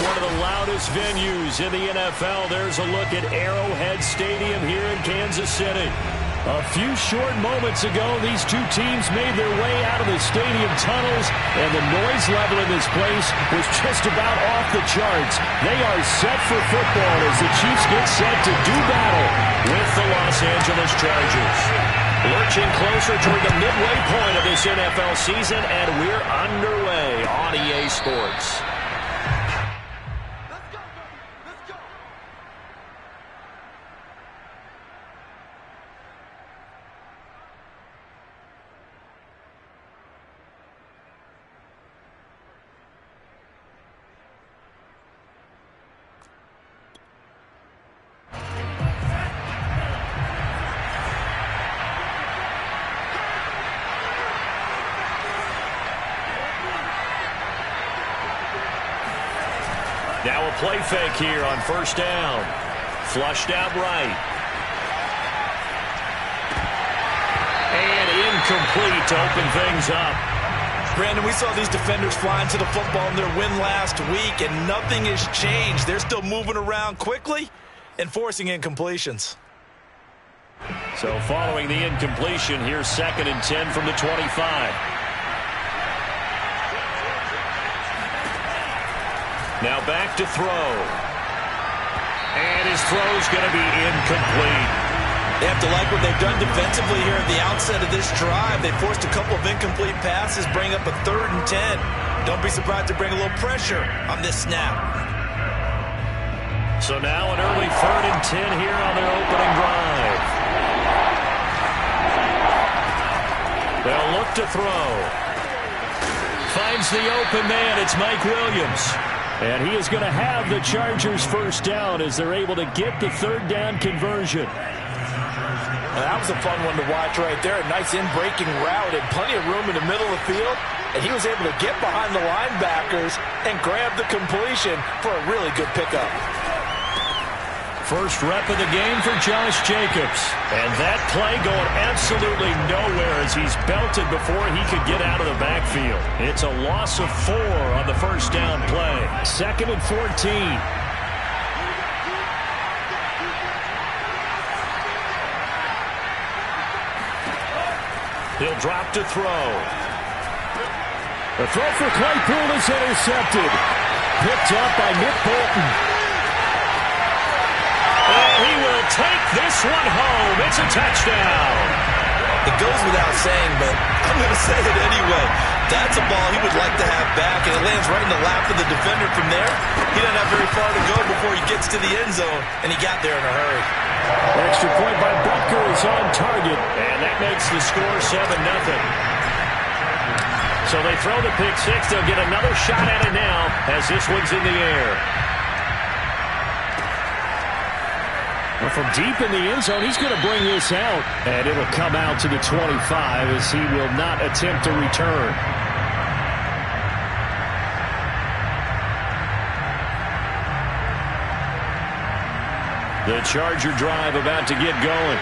one of the loudest venues in the NFL. There's a look at Arrowhead Stadium here in Kansas City. A few short moments ago, these two teams made their way out of the stadium tunnels, and the noise level in this place was just about off the charts. They are set for football as the Chiefs get set to do battle with the Los Angeles Chargers. Lurching closer toward the midway point of this NFL season, and we're underway on EA Sports. Now a play fake here on first down. Flushed out right. And incomplete to open things up. Brandon, we saw these defenders flying to the football in their win last week, and nothing has changed. They're still moving around quickly and forcing incompletions. So following the incompletion, here's 2nd and 10 from the 25. Now back to throw. And his throw's going to be incomplete. They have to like what they've done defensively here at the outset of this drive. They forced a couple of incomplete passes, bring up a 3rd and 10. Don't be surprised to bring a little pressure on this snap. So now an early 3rd and 10 here on their opening drive. They'll look to throw. Finds the open man. It's Mike Williams. And he is going to have the Chargers first down as they're able to get the 3rd down conversion. That was a fun one to watch right there. A nice in-breaking route and plenty of room in the middle of the field. And he was able to get behind the linebackers and grab the completion for a really good pickup. First rep of the game for Josh Jacobs. And that play going absolutely nowhere as he's belted before he could get out of the backfield. It's a loss of 4 on the first down play. 2nd and 14. He'll drop to throw. The throw for Claypool is intercepted. Picked up by Nick Bolton. He will take this one home. It's a touchdown. It goes without saying, but I'm going to say it anyway. That's a ball he would like to have back, and it lands right in the lap of the defender from there. He doesn't have very far to go before he gets to the end zone, and he got there in a hurry. Extra point by Butker is on target, and that makes the score 7-0. So they throw the pick six. They'll get another shot at it now as this one's in the air. Well, from deep in the end zone, he's going to bring this out. And it'll come out to the 25 as he will not attempt to return. The Charger drive about to get going.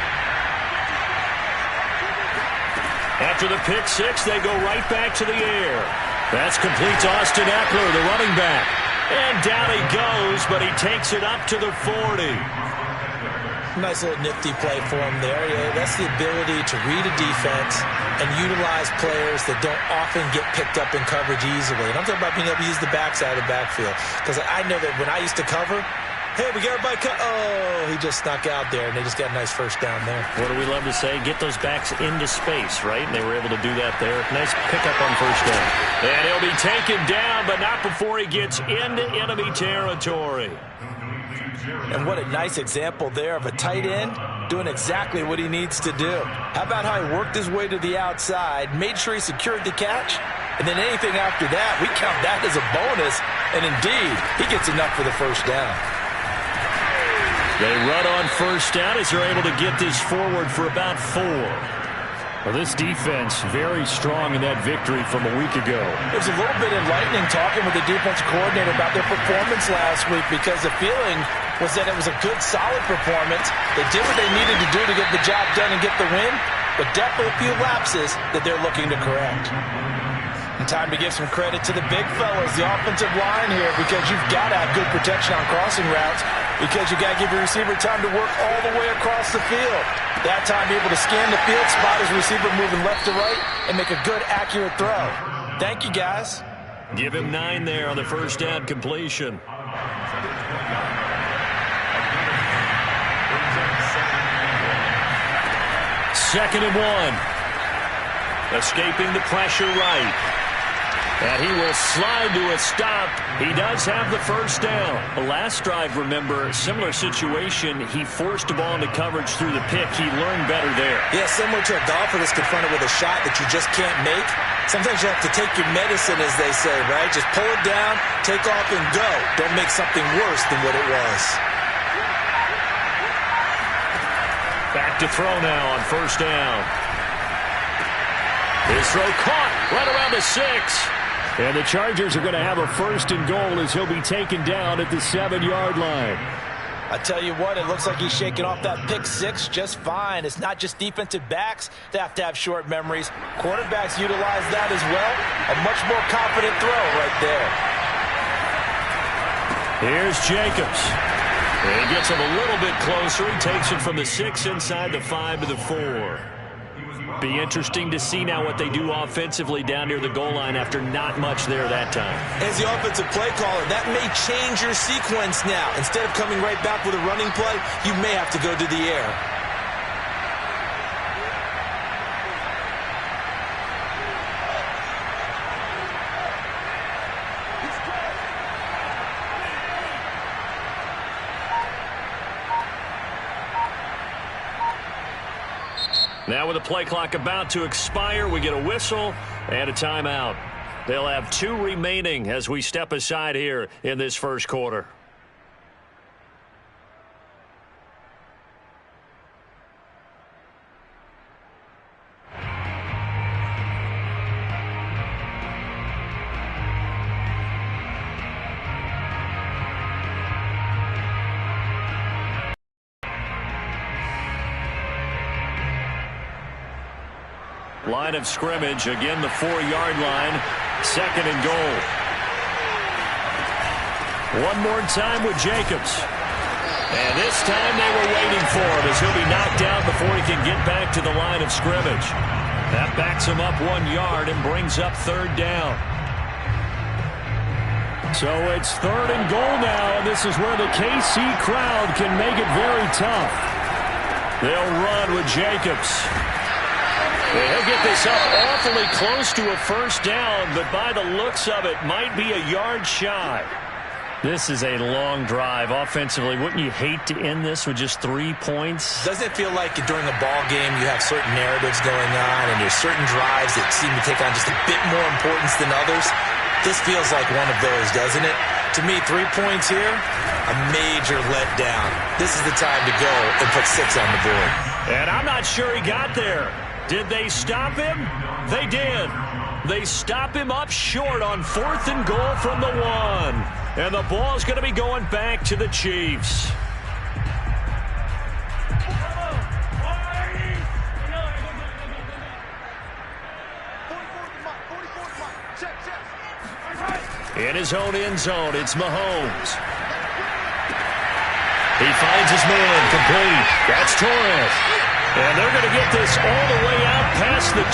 After the pick six, they go right back to the air. That's complete to Austin Eckler, the running back. And down he goes, but he takes it up to the 40. Nice little nifty play for him there. Yeah, that's the ability to read a defense and utilize players that don't often get picked up in coverage easily. And I'm talking about being able to use the backside of the backfield. Because I know that when I used to cover, hey, we got everybody cut. Oh, he just snuck out there, and they just got a nice first down there. What do we love to say? Get those backs into space, right? And they were able to do that there. Nice pickup on first down. And he'll be taken down, but not before he gets into enemy territory. And what a nice example there of a tight end doing exactly what he needs to do. How about how he worked his way to the outside, made sure he secured the catch, and then anything after that, we count that as a bonus. And indeed, he gets enough for the first down. They run on first down as they're able to get this forward for about 4. Well, this defense very strong in that victory from a week ago. It was a little bit enlightening talking with the defensive coordinator about their performance last week because the feeling was that it was a good, solid performance. They did what they needed to do to get the job done and get the win, but definitely a few lapses that they're looking to correct. And time to give some credit to the big fellas, the offensive line here, because you've got to have good protection on crossing routes, because you got to give your receiver time to work all the way across the field. That time, be able to scan the field, spot his receiver moving left to right, and make a good, accurate throw. Thank you, guys. Give him 9 there on the first down completion. Second and 1. Escaping the pressure right. And he will slide to a stop. He does have the first down. The last drive, remember, similar situation. He forced the ball into coverage through the pick. He learned better there. Yeah, similar to a golfer that's confronted with a shot that you just can't make. Sometimes you have to take your medicine, as they say, right? Just pull it down, take off, and go. Don't make something worse than what it was. Back to throw now on first down. His throw caught right around the 6. And the Chargers are going to have a first and goal as he'll be taken down at the 7-yard line. I tell you what, it looks like he's shaking off that pick 6 just fine. It's not just defensive backs that have to have short memories. Quarterbacks utilize that as well. A much more confident throw right there. Here's Jacobs. He gets him a little bit closer. He takes it from the 6 inside the 5 to the 4. Be interesting to see now what they do offensively down near the goal line after not much there that time. As the offensive play caller, that may change your sequence now. Instead of coming right back with a running play, you may have to go to the air. Now with the play clock about to expire, we get a whistle and a timeout. They'll have 2 remaining as we step aside here in this first quarter. Line of scrimmage, again the 4-yard line, second and goal. One more time with Jacobs. And this time they were waiting for him as he'll be knocked down before he can get back to the line of scrimmage. That backs him up 1 yard and brings up third down. So it's third and goal now, and this is where the KC crowd can make it very tough. They'll run with Jacobs. He'll get this up awfully close to a first down, but by the looks of it, might be a yard shy. This is a long drive offensively. Wouldn't you hate to end this with just 3 points? Doesn't it feel like during a ball game you have certain narratives going on and there's certain drives that seem to take on just a bit more importance than others? This feels like one of those, doesn't it? To me, 3 points here, a major letdown. This is the time to go and put 6 on the board. And I'm not sure he got there. Did they stop him? They did. They stop him up short on 4th and goal from the 1. And the ball's going to be going back to the Chiefs. In his own end zone, it's Mahomes. He finds his man, complete. That's Torres. And they're going to get this all the way out past the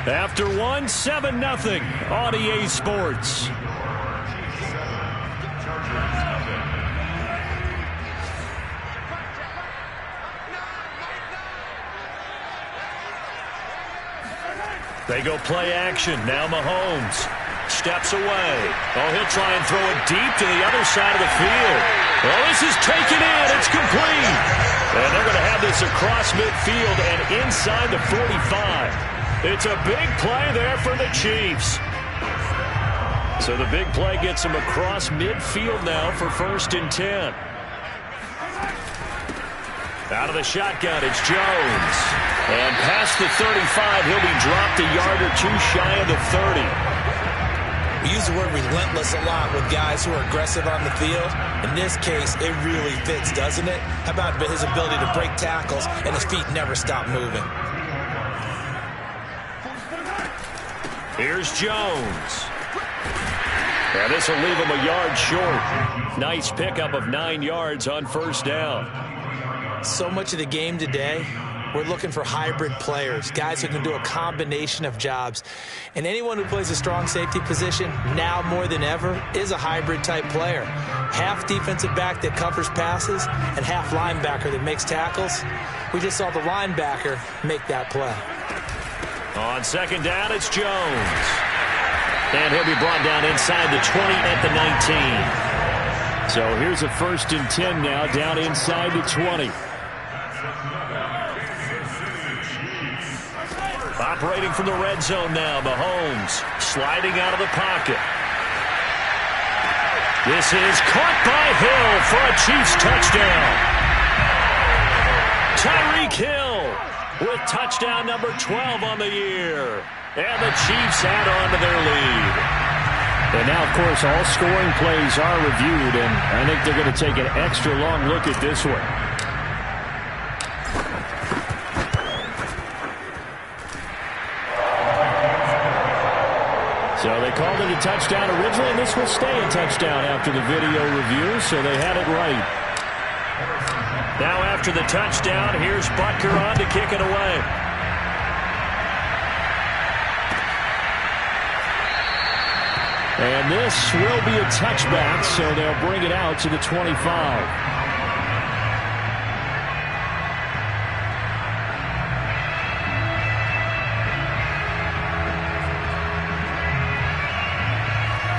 20. After 1, 7-0 on EA Sports. They go play action. Now Mahomes steps away. Oh, he'll try and throw it deep to the other side of the field. Well, this is taken in. It's complete. And they're going to have this across midfield and inside the 45. It's a big play there for the Chiefs. So the big play gets them across midfield now for 1st and 10. Out of the shotgun, it's Jones. And past the 35, he'll be dropped a yard or 2 shy of the 30. We use the word relentless a lot with guys who are aggressive on the field. In this case, it really fits, doesn't it? How about his ability to break tackles and his feet never stop moving? Here's Jones. And this will leave him a yard short. Nice pickup of 9 yards on first down. So much of the game today, we're looking for hybrid players, guys who can do a combination of jobs. And anyone who plays a strong safety position, now more than ever, is a hybrid-type player. Half defensive back that covers passes and half linebacker that makes tackles. We just saw the linebacker make that play. On second down, it's Jones. And he'll be brought down inside the 20 at the 19. So here's a 1st and 10 now, down inside the 20. Operating from the red zone now, Mahomes sliding out of the pocket. This is caught by Hill for a Chiefs touchdown. Tyreek Hill with touchdown number 12 on the year. And the Chiefs add on to their lead. And now, of course, all scoring plays are reviewed, and I think they're going to take an extra long look at this one. So they called it a touchdown originally, and this will stay a touchdown after the video review, so they had it right. Now after the touchdown, here's Butker on to kick it away. And this will be a touchback, so they'll bring it out to the 25.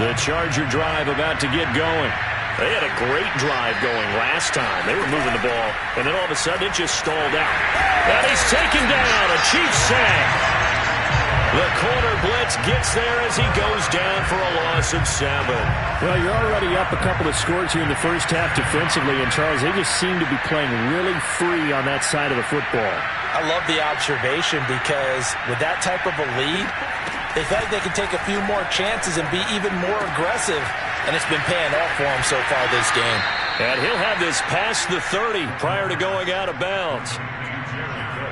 The Charger drive about to get going. They had a great drive going last time. They were moving the ball, and then all of a sudden it just stalled out. And he's taken down. A Chiefs sack. The corner blitz gets there as he goes down for a loss of 7. Well, you're already up a couple of scores here in the first half defensively, and Charles, they just seem to be playing really free on that side of the football. I love the observation because with that type of a lead, they feel like they can take a few more chances and be even more aggressive, and it's been paying off for them so far this game. And he'll have this past the 30 prior to going out of bounds.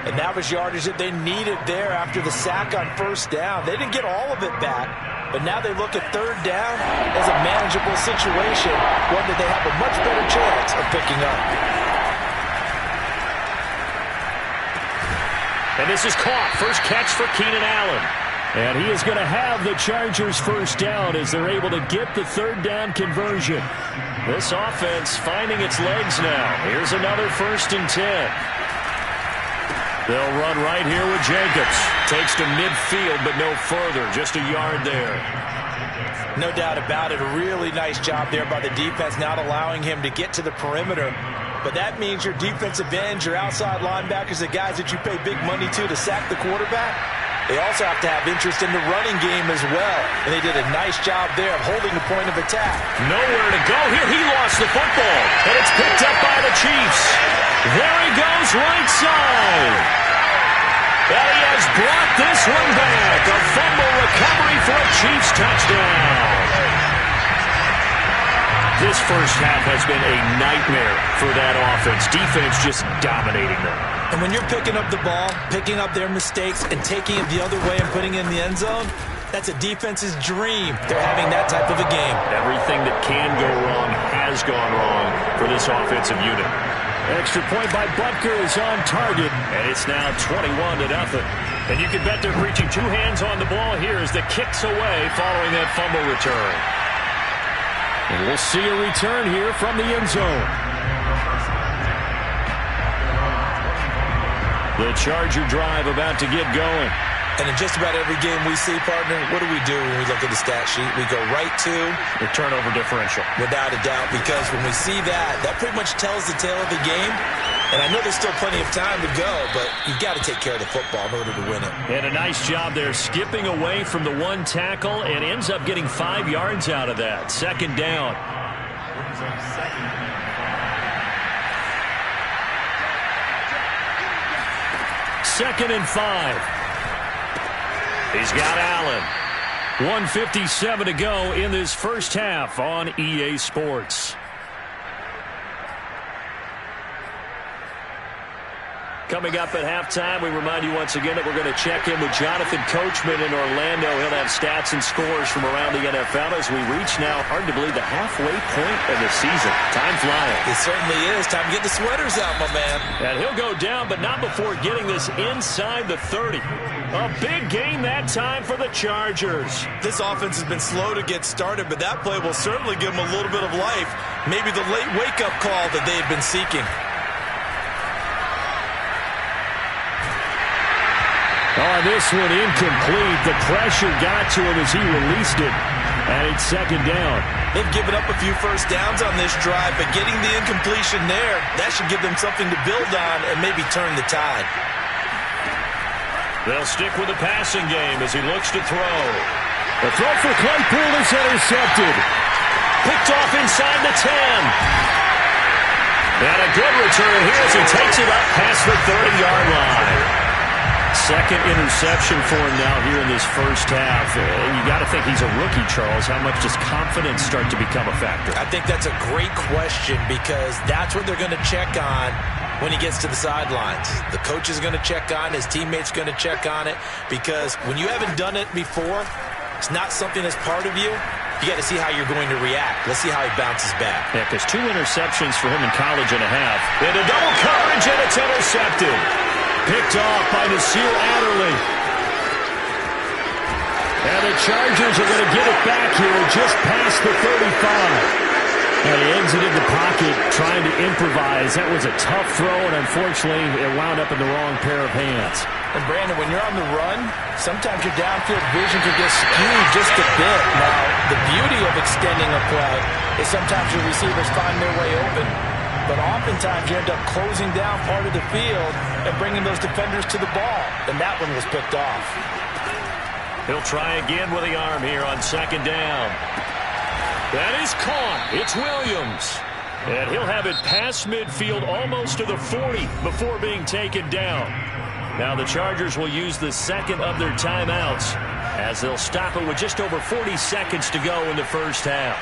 And that was yardage that they needed there after the sack on first down. They didn't get all of it back, but now they look at third down as a manageable situation, one that they have a much better chance of picking up. And this is caught. First catch for Keenan Allen. And he is going to have the Chargers first down as they're able to get the third down conversion. This offense finding its legs now. Here's another 1st and 10. They'll run right here with Jacobs. Takes to midfield, but no further. Just a yard there. No doubt about it. A really nice job there by the defense, not allowing him to get to the perimeter. But that means your defensive ends, your outside linebackers, the guys that you pay big money to sack the quarterback, they also have to have interest in the running game as well. And they did a nice job there of holding the point of attack. Nowhere to go here. He lost the football. And it's picked up by the Chiefs. There he goes, right side. And he has brought this one back. A fumble recovery for a Chiefs touchdown. This first half has been a nightmare for that offense. Defense just dominating them. And when you're picking up the ball, picking up their mistakes, and taking it the other way and putting it in the end zone, that's a defense's dream. They're having that type of a game. Everything that can go wrong has gone wrong for this offensive unit. Extra point by Butker is on target, and it's now 21-0. And you can bet they're preaching 2 hands on the ball here as the kick's away following that fumble return. And we'll see a return here from the end zone. The Charger drive about to get going. And in just about every game we see, partner, what do we do when we look at the stat sheet? We go right to the turnover differential. Without a doubt, because when we see that, that pretty much tells the tale of the game. And I know there's still plenty of time to go, but you've got to take care of the football in order to win it. And a nice job there, skipping away from the one tackle and ends up getting 5 yards out of that. Second down. Second and 5. He's got Allen. 1:57 to go in this first half on EA Sports. Coming up at halftime, we remind you once again that we're going to check in with Jonathan Coachman in Orlando. He'll have stats and scores from around the NFL as we reach now, hard to believe, the halfway point of the season. Time flying. It certainly is. Time to get the sweaters out, my man. And he'll go down, but not before getting this inside the 30. A big gain that time for the Chargers. This offense has been slow to get started, but that play will certainly give them a little bit of life. Maybe the late wake-up call that they've been seeking. Oh, this one incomplete. The pressure got to him as he released it. And it's second down. They've given up a few first downs on this drive, but getting the incompletion there, that should give them something to build on and maybe turn the tide. They'll stick with the passing game as he looks to throw. The throw for Claypool is intercepted. Picked off inside the 10. And a good return here as he takes it up past the 30-yard line. Second interception for him now here in this first half. You got to think he's a rookie, Charles. How much does confidence start to become a factor? I think that's a great question because that's what they're going to check on when he gets to the sidelines. The coach is going to check on, his teammates going to check on it, because when you haven't done it before, it's not something that's part of you. You got to see how you're going to react. Let's see how he bounces back. Yeah, because 2 interceptions for him in college and a half. Into double coverage, and it's intercepted. Picked off by Nasir Adderley. And the Chargers are going to get it back here just past the 35. And he exited the pocket trying to improvise. That was a tough throw, and unfortunately, it wound up in the wrong pair of hands. And Brandon, when you're on the run, sometimes your downfield vision can get skewed just a bit. Now, the beauty of extending a play is sometimes your receivers find their way open. But oftentimes you end up closing down part of the field and bringing those defenders to the ball. And that one was picked off. He'll try again with the arm here on second down. That is caught. It's Williams. And he'll have it past midfield almost to the 40 before being taken down. Now the Chargers will use the second of their timeouts as they'll stop it with just over 40 seconds to go in the first half.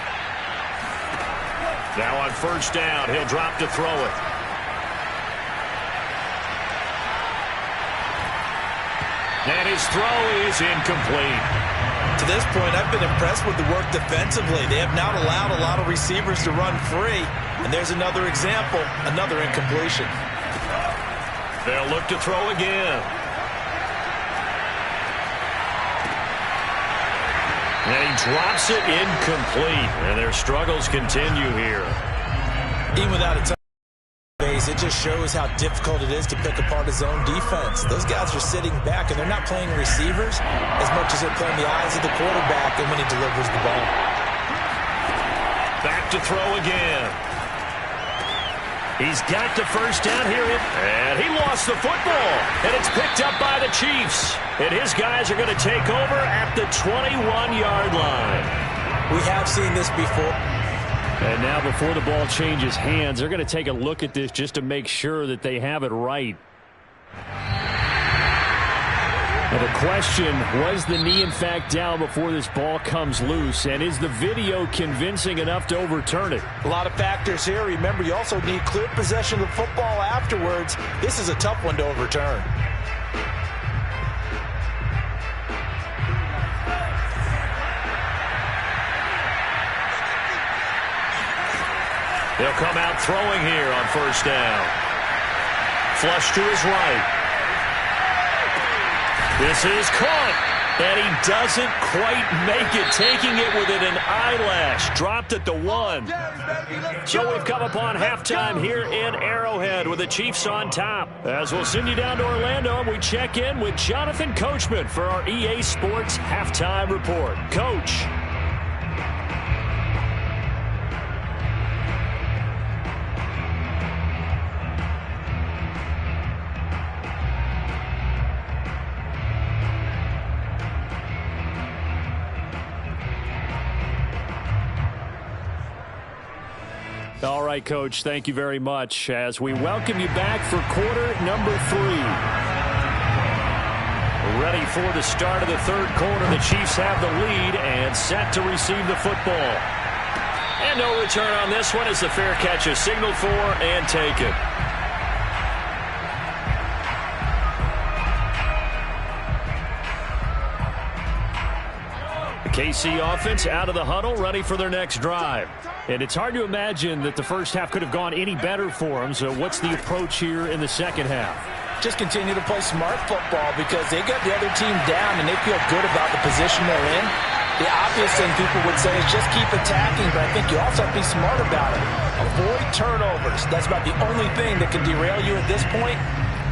Now on first down, he'll drop to throw it. And his throw is incomplete. To this point, I've been impressed with the work defensively. They have not allowed a lot of receivers to run free. And there's another example, another incompletion. They'll look to throw again. And he drops it incomplete. And their struggles continue here. Even without a touchdown base, it just shows how difficult it is to pick apart his own defense. Those guys are sitting back, and they're not playing receivers as much as they're playing the eyes of the quarterback and when he delivers the ball. Back to throw again. He's got the first down here, and he lost the football. And it's picked up by the Chiefs. And his guys are going to take over at the 21-yard line. We have seen this before. And now before the ball changes hands, they're going to take a look at this just to make sure that they have it right. Now the question, was the knee in fact down before this ball comes loose? And is the video convincing enough to overturn it? A lot of factors here. Remember, you also need clear possession of the football afterwards. This is a tough one to overturn. They'll come out throwing here on first down. Flush to his right. This is caught, and he doesn't quite make it, taking it within an eyelash. Dropped at the 1. So we've come upon halftime here in Arrowhead with the Chiefs on top. As we'll send you down to Orlando, and we check in with Jonathan Coachman for our EA Sports Halftime Report. Coach. All right, Coach, thank you very much as we welcome you back for quarter number 3. Ready for the start of the third quarter. The Chiefs have the lead and set to receive the football. And no return on this one as the fair catch is signaled for and taken. The KC offense out of the huddle, ready for their next drive. And it's hard to imagine that the first half could have gone any better for them. So what's the approach here in the second half? Just continue to play smart football because they got the other team down and they feel good about the position they're in. The obvious thing people would say is just keep attacking, but I think you also have to be smart about it. Avoid turnovers. That's about the only thing that can derail you at this point.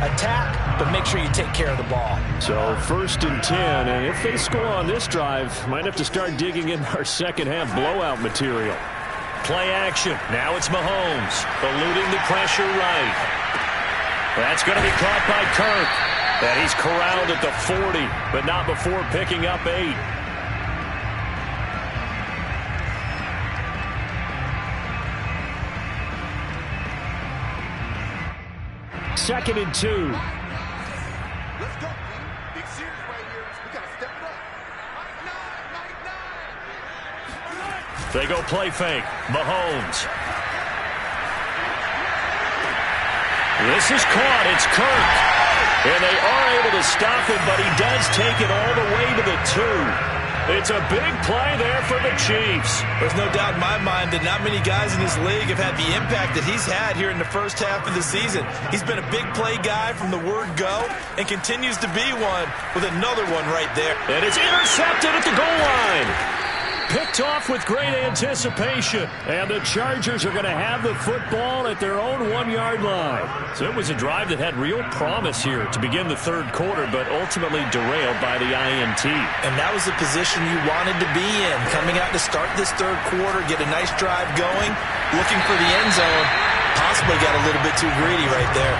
Attack, but make sure you take care of the ball. So 1st and 10, and if they score on this drive, might have to start digging in our second half blowout material. Play action. Now it's Mahomes, eluding the pressure right. That's going to be caught by Kirk. And he's corralled at the 40, but not before picking up 8. Second and 2. Let's go. Big series right here. We got to step it up. Mike 9. They go play fake. Mahomes. This is caught. It's Kirk. And they are able to stop him, but he does take it all the way to the 2. It's a big play there for the Chiefs. There's no doubt in my mind that not many guys in this league have had the impact that he's had here in the first half of the season. He's been a big play guy from the word go and continues to be one with another one right there. And it's intercepted at the goal line. Picked off with great anticipation. And the Chargers are going to have the football at their own 1-yard line. So it was a drive that had real promise here to begin the third quarter, but ultimately derailed by the INT. And that was the position you wanted to be in. Coming out to start this third quarter, get a nice drive going, looking for the end zone. Possibly got a little bit too greedy right there.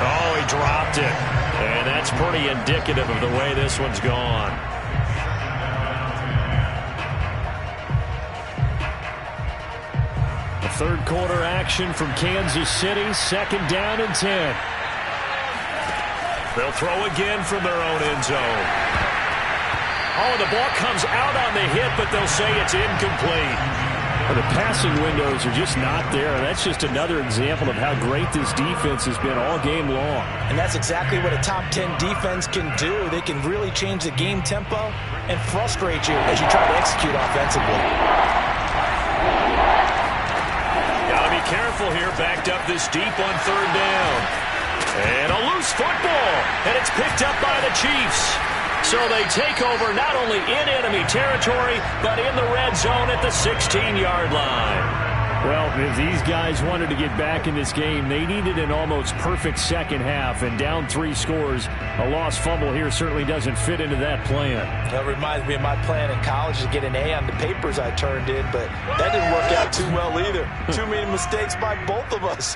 Oh, he dropped it. And that's pretty indicative of the way this one's gone. Third quarter action from Kansas City. 2nd down and 10. They'll throw again from their own end zone. Oh, the ball comes out on the hit, but they'll say it's incomplete. Well, the passing windows are just not there. That's just another example of how great this defense has been all game long. And that's exactly what a top 10 defense can do. They can really change the game tempo and frustrate you as you try to execute offensively. Careful here, backed up this deep on 3rd down. And a loose football, and it's picked up by the Chiefs. So they take over not only in enemy territory, but in the red zone at the 16-yard line. Well, if these guys wanted to get back in this game, they needed an almost perfect second half, and down 3 scores. A lost fumble here certainly doesn't fit into that plan. That reminds me of my plan in college to get an A on the papers I turned in, but that didn't work out too well either. Too many mistakes by both of us.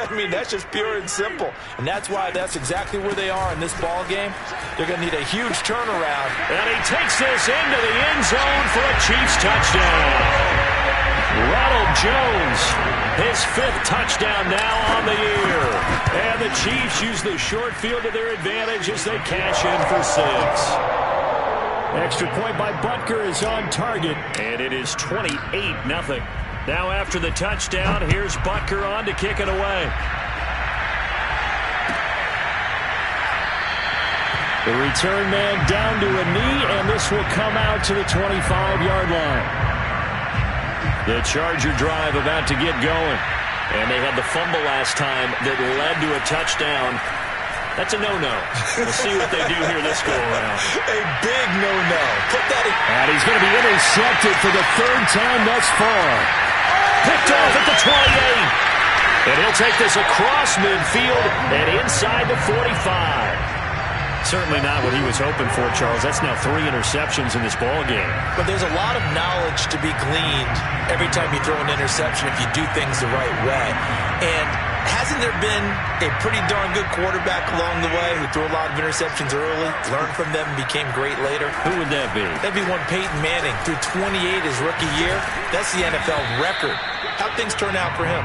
I mean, that's just pure and simple. And that's why that's exactly where they are in this ball game. They're going to need a huge turnaround. And he takes this into the end zone for a Chiefs touchdown. Ronald Jones, his 5th touchdown now on the year. And the Chiefs use the short field to their advantage as they cash in for 6. Extra point by Butker is on target, and it is 28-0. Now after the touchdown, here's Butker on to kick it away. The return man down to a knee, and this will come out to the 25-yard line. The Charger drive about to get going. And they had the fumble last time that led to a touchdown. That's a no-no. We'll see what they do here this go-around. A big no-no. Put that in. And he's going to be intercepted for the 3rd time thus far. Picked off at the 28. And he'll take this across midfield and inside the 45. Certainly not what he was hoping for, Charles. That's now 3 interceptions in this ball game. But there's a lot of knowledge to be gleaned every time you throw an interception if you do things the right way. And hasn't there been a pretty darn good quarterback along the way who threw a lot of interceptions early, learned from them, and became great later? Who would that be? That'd be one Peyton Manning. Threw 28 his rookie year. That's the NFL record. How'd things turn out for him?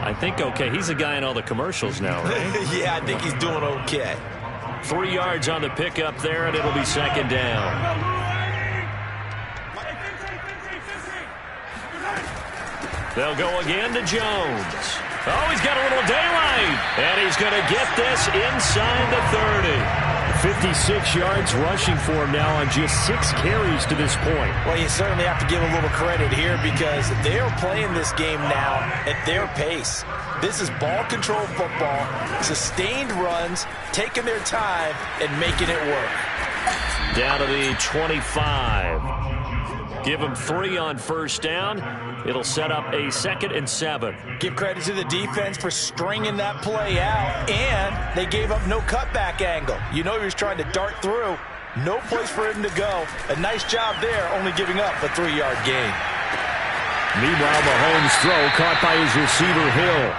I think okay. He's a guy in all the commercials now, right? Yeah, I think he's doing okay. 3 yards on the pickup there, and it'll be second down. They'll go again to Jones. Oh, he's got a little daylight, and he's going to get this inside the 30. 56 yards rushing for him now on just 6 carries to this point. Well, you certainly have to give a little credit here because they are playing this game now at their pace. This is ball control football, sustained runs, taking their time and making it work. Down to the 25. Give them 3 on first down. It'll set up a 2nd and 7. Give credit to the defense for stringing that play out, and they gave up no cutback angle. You know he was trying to dart through. No place for him to go. A nice job there, only giving up a 3-yard gain. Meanwhile, Mahomes' throw caught by his receiver, Hill.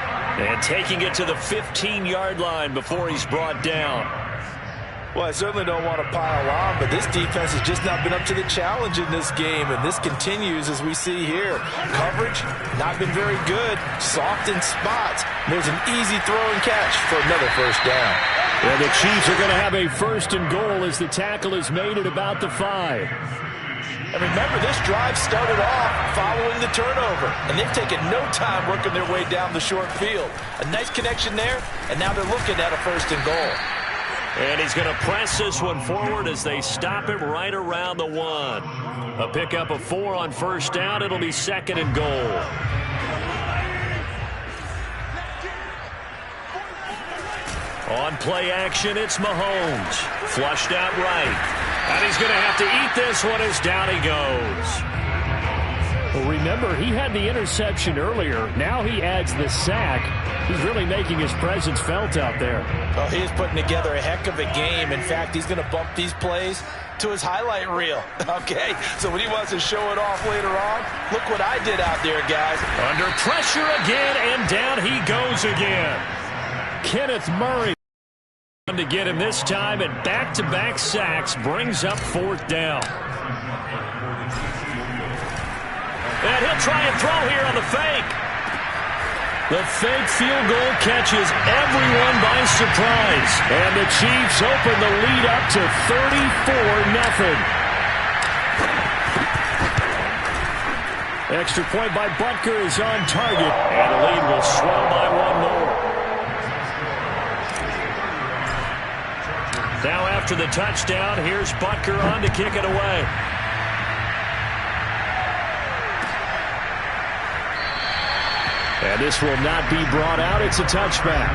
And taking it to the 15-yard line before he's brought down. Well, I certainly don't want to pile on, but this defense has just not been up to the challenge in this game, and this continues as we see here. Coverage, not been very good. Soft in spots. There's an easy throw and catch for another first down. And the Chiefs are going to have a 1st and goal as the tackle is made at about the 5. And remember, this drive started off following the turnover, and they've taken no time working their way down the short field. A nice connection there, and now they're looking at a 1st and goal. And he's going to press this one forward as they stop him right around the 1. A pickup of 4 on first down. It'll be 2nd and goal. On play action, it's Mahomes. Flushed out right. And he's going to have to eat this one as down he goes. Well, remember, he had the interception earlier. Now he adds the sack. He's really making his presence felt out there. Oh, he is putting together a heck of a game. In fact, he's going to bump these plays to his highlight reel. Okay, so when he wants to show it off later on, look what I did out there, guys. Under pressure again, and down he goes again. Kenneth Murray to get him this time, and back-to-back sacks brings up 4th down. And he'll try and throw here on the fake. The fake field goal catches everyone by surprise. And the Chiefs open the lead up to 34-0. Extra point by Butker is on target. And the lead will swell by 1 more. Now after the touchdown, here's Butker on to kick it away. And this will not be brought out. It's a touchback.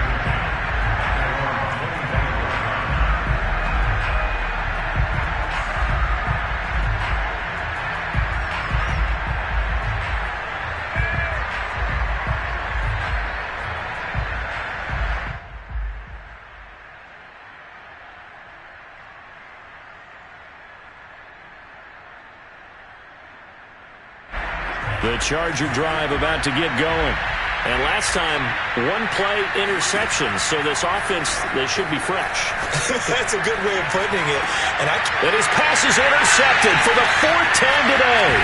The Charger drive about to get going. And last time, 1-play interception, so this offense, they should be fresh. That's a good way of putting it. And his pass is intercepted for the 4th time today.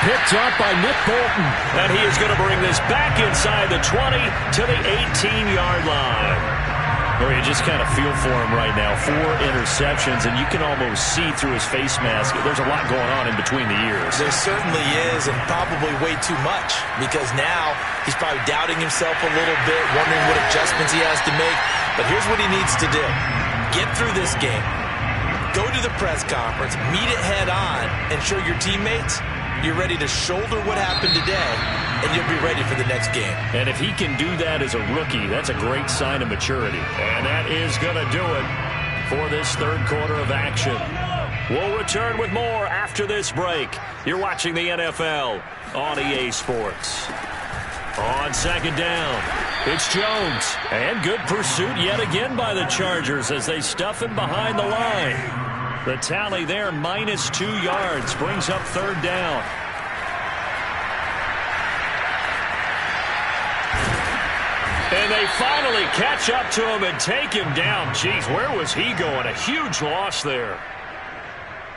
Picked up by Nick Bolton. And he is going to bring this back inside the 20 to the 18-yard line. Or you just kind of feel for him right now. 4 interceptions, and you can almost see through his face mask. There's a lot going on in between the ears. There certainly is, and probably way too much, because now he's probably doubting himself a little bit, wondering what adjustments he has to make. But here's what he needs to do. Get through this game. Go to the press conference, meet it head on, and show your teammates you're ready to shoulder what happened today, and you'll be ready for the next game. And if he can do that as a rookie, that's a great sign of maturity. And that is going to do it for this 3rd quarter of action. We'll return with more after this break. You're watching the NFL on EA Sports. On 2nd down, it's Jones. And good pursuit yet again by the Chargers as they stuff him behind the line. The tally there, -2 yards, brings up 3rd down. And they finally catch up to him and take him down. Jeez, where was he going? A huge loss there.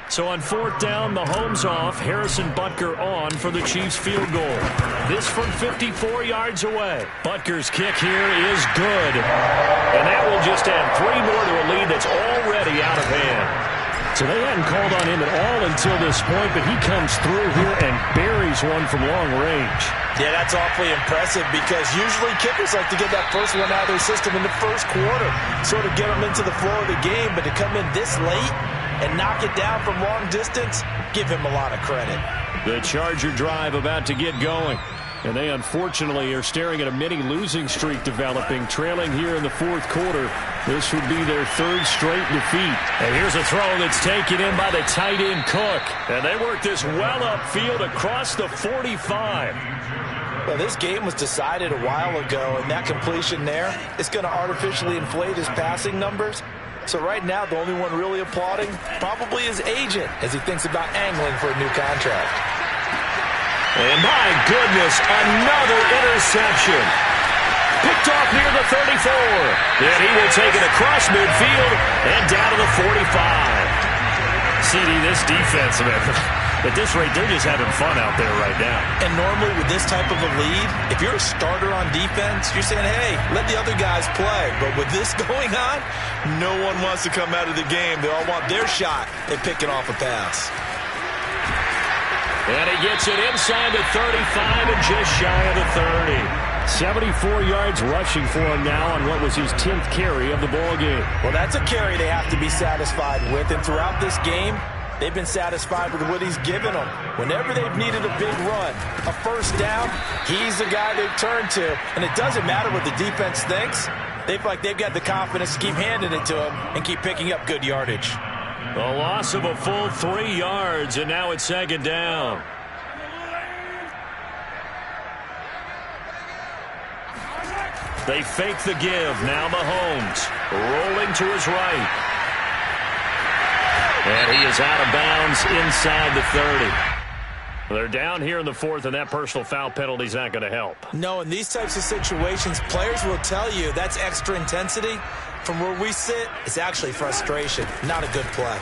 So on 4th down, Mahomes off, Harrison Butker on for the Chiefs field goal. This from 54 yards away. Butker's kick here is good. And that will just add 3 more to a lead that's already out of hand. So they hadn't called on him at all until this point, but he comes through here and buries one from long range. Yeah, that's awfully impressive because usually kickers like to get that first one out of their system in the first quarter, sort of get them into the flow of the game, but to come in this late and knock it down from long distance, give him a lot of credit. The Charger drive about to get going. And they unfortunately are staring at a mini losing streak developing, trailing here in the 4th quarter. This would be their 3rd straight defeat. And here's a throw that's taken in by the tight end Cook. And they work this well upfield across the 45. Well, this game was decided a while ago, and that completion there is going to artificially inflate his passing numbers. So right now, the only one really applauding probably his agent as he thinks about angling for a new contract. And my goodness, another interception. Picked off near the 34. Then he will take it across midfield and down to the 45. CD, this defense, at this rate, they're just having fun out there right now. And normally with this type of a lead, if you're a starter on defense, you're saying, hey, let the other guys play. But with this going on, no one wants to come out of the game. They all want their shot at picking off a pass. And he gets it inside the 35 and just shy of the 30. 74 yards rushing for him now on what was his 10th carry of the ball game. Well, that's a carry they have to be satisfied with. And throughout this game, they've been satisfied with what he's given them. Whenever they've needed a big run, a first down, he's the guy they've turned to. And it doesn't matter what the defense thinks. They feel like they've got the confidence to keep handing it to him and keep picking up good yardage. A loss of a full 3 yards, and now it's 2nd down. They fake the give. Now Mahomes rolling to his right. And he is out of bounds inside the 30. They're down here in the 4th, and that personal foul penalty is not going to help. No, in these types of situations, players will tell you that's extra intensity. From where we sit, it's actually frustration, not a good play.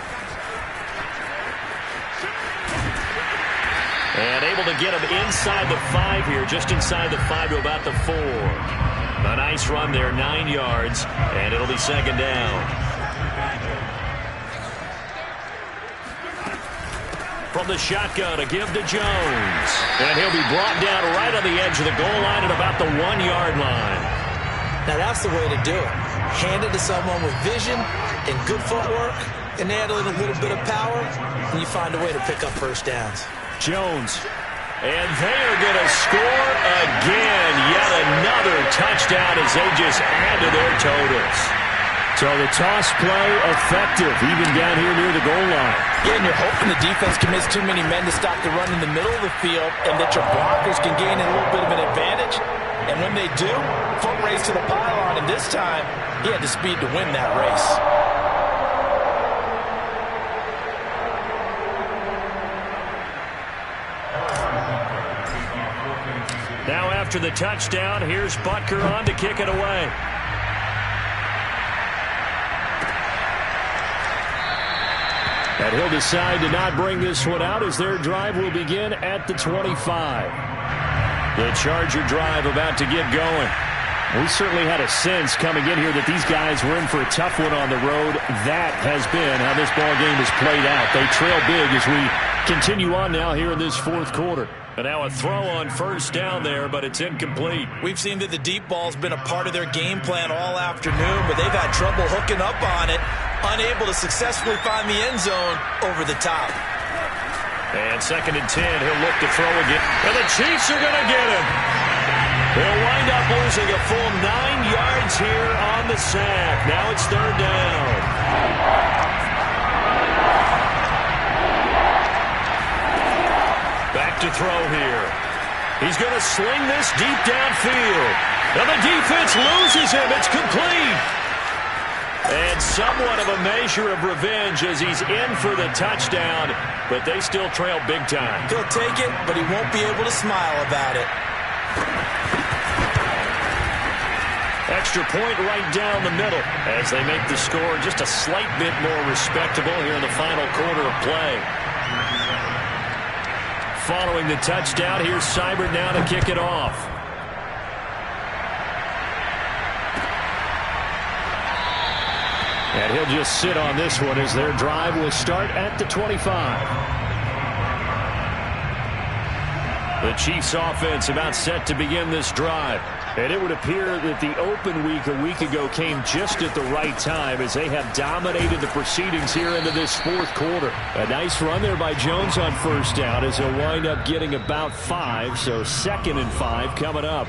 And able to get him inside the 5 here, just inside the 5 to about the 4. A nice run there, 9 yards, and it'll be 2nd down. From the shotgun, a give to Jones. And he'll be brought down right on the edge of the goal line at about the 1-yard line. Now that's the way to do it. Hand it to someone with vision and good footwork, and add in a little bit of power, and you find a way to pick up first downs. Jones. And they are going to score again. Yet another touchdown as they just add to their totals. So the toss play effective, even down here near the goal line. Yeah, and you're hoping the defense commits too many men to stop the run in the middle of the field and that your blockers can gain a little bit of an advantage. And when they do, foot race to the pylon, and this time he had the speed to win that race. Now after the touchdown, here's Butker on to kick it away. And he'll decide to not bring this one out as their drive will begin at the 25. The Charger drive about to get going. We certainly had a sense coming in here that these guys were in for a tough one on the road. That has been how this ball game has played out. They trail big as we continue on now here in this 4th quarter. And now a throw on first down there, but it's incomplete. We've seen that the deep ball's been a part of their game plan all afternoon, but they've had trouble hooking up on it, unable to successfully find the end zone over the top. And 2nd and 10, he'll look to throw again. And the Chiefs are going to get him. They'll wind up losing a full 9 yards here on the sack. Now it's 3rd down. Back to throw here. He's going to sling this deep downfield. Now the defense loses him. It's complete. And somewhat of a measure of revenge as he's in for the touchdown, but they still trail big time. He'll take it, but he won't be able to smile about it. Extra point right down the middle as they make the score just a slight bit more respectable here in the final quarter of play. Following the touchdown, here's Seibert now to kick it off. And he'll just sit on this one as their drive will start at the 25. The Chiefs offense about set to begin this drive. And it would appear that the open week a week ago came just at the right time as they have dominated the proceedings here into this fourth quarter. A nice run there by Jones on first down as he'll wind up getting about 5. So 2nd and 5 coming up.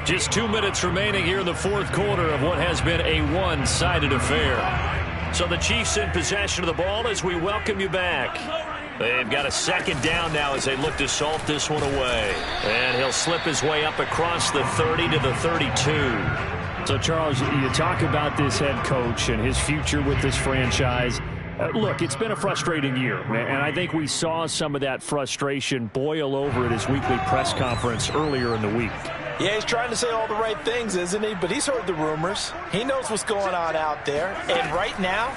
Just 2 minutes remaining here in the fourth quarter of what has been a one-sided affair. So the Chiefs in possession of the ball as we welcome you back. They've got a 2nd down now as they look to salt this one away. And he'll slip his way up across the 30 to the 32. So, Charles, you talk about this head coach and his future with this franchise. Look, it's been a frustrating year, and I think we saw some of that frustration boil over at his weekly press conference earlier in the week. Yeah, he's trying to say all the right things, isn't he? But he's heard the rumors. He knows what's going on out there. And right now,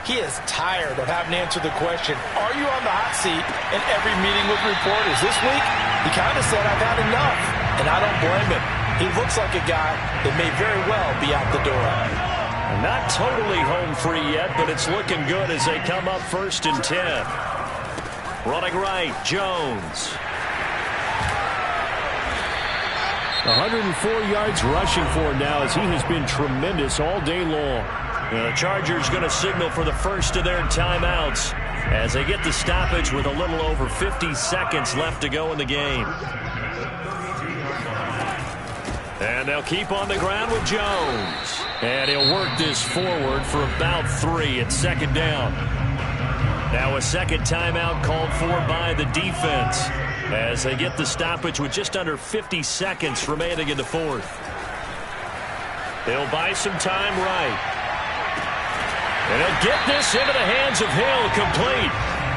he is tired of having to answer the question, are you on the hot seat in every meeting with reporters? This week, he kind of said, I've had enough. And I don't blame him. He looks like a guy that may very well be out the door. Not totally home free yet, but it's looking good as they come up 1st and 10. Running right, Jones. 104 yards rushing for him now as he has been tremendous all day long. The Chargers going to signal for the first of their timeouts as they get the stoppage with a little over 50 seconds left to go in the game. And they'll keep on the ground with Jones. And he'll work this forward for about 3 at 2nd down. Now a 2nd timeout called for by the defense as they get the stoppage with just under 50 seconds remaining in the 4th. They'll buy some time right. And they'll get this into the hands of Hill, complete.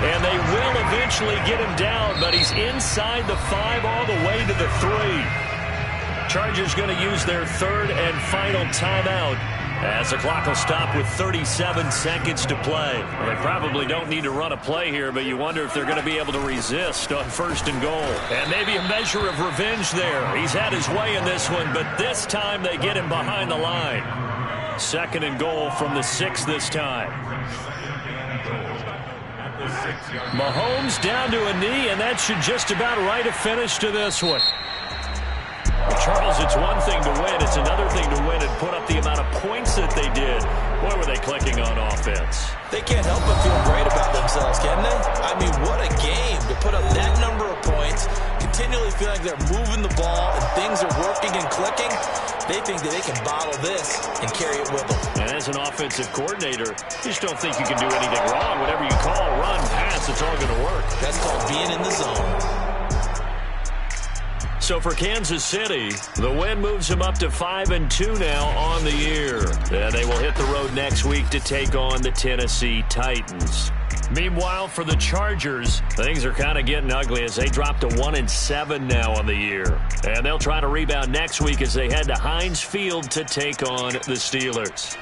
And they will eventually get him down, but he's inside the 5 all the way to the 3. Chargers going to use their 3rd and final timeout as the clock will stop with 37 seconds to play. Well, they probably don't need to run a play here, but you wonder if they're going to be able to resist on 1st and goal. And maybe a measure of revenge there. He's had his way in this one, but this time they get him behind the line. 2nd and goal from the 6 this time. Mahomes down to a knee, and that should just about write a finish to this one. Charles, it's one thing to win. It's another thing to win and put up the amount of points that they did. Boy, were they clicking on offense. They can't help but feel great about themselves, can they? I mean, what a game to put up that number of points, continually feel like they're moving the ball and things are working and clicking. They think that they can bottle this and carry it with them. And as an offensive coordinator, you just don't think you can do anything wrong. Whatever you call, run, pass, it's all going to work. That's called being in the zone. So for Kansas City, the win moves them up to 5-2 now on the year. And they will hit the road next week to take on the Tennessee Titans. Meanwhile, for the Chargers, things are kind of getting ugly as they drop to 1-7 now on the year. And they'll try to rebound next week as they head to Heinz Field to take on the Steelers.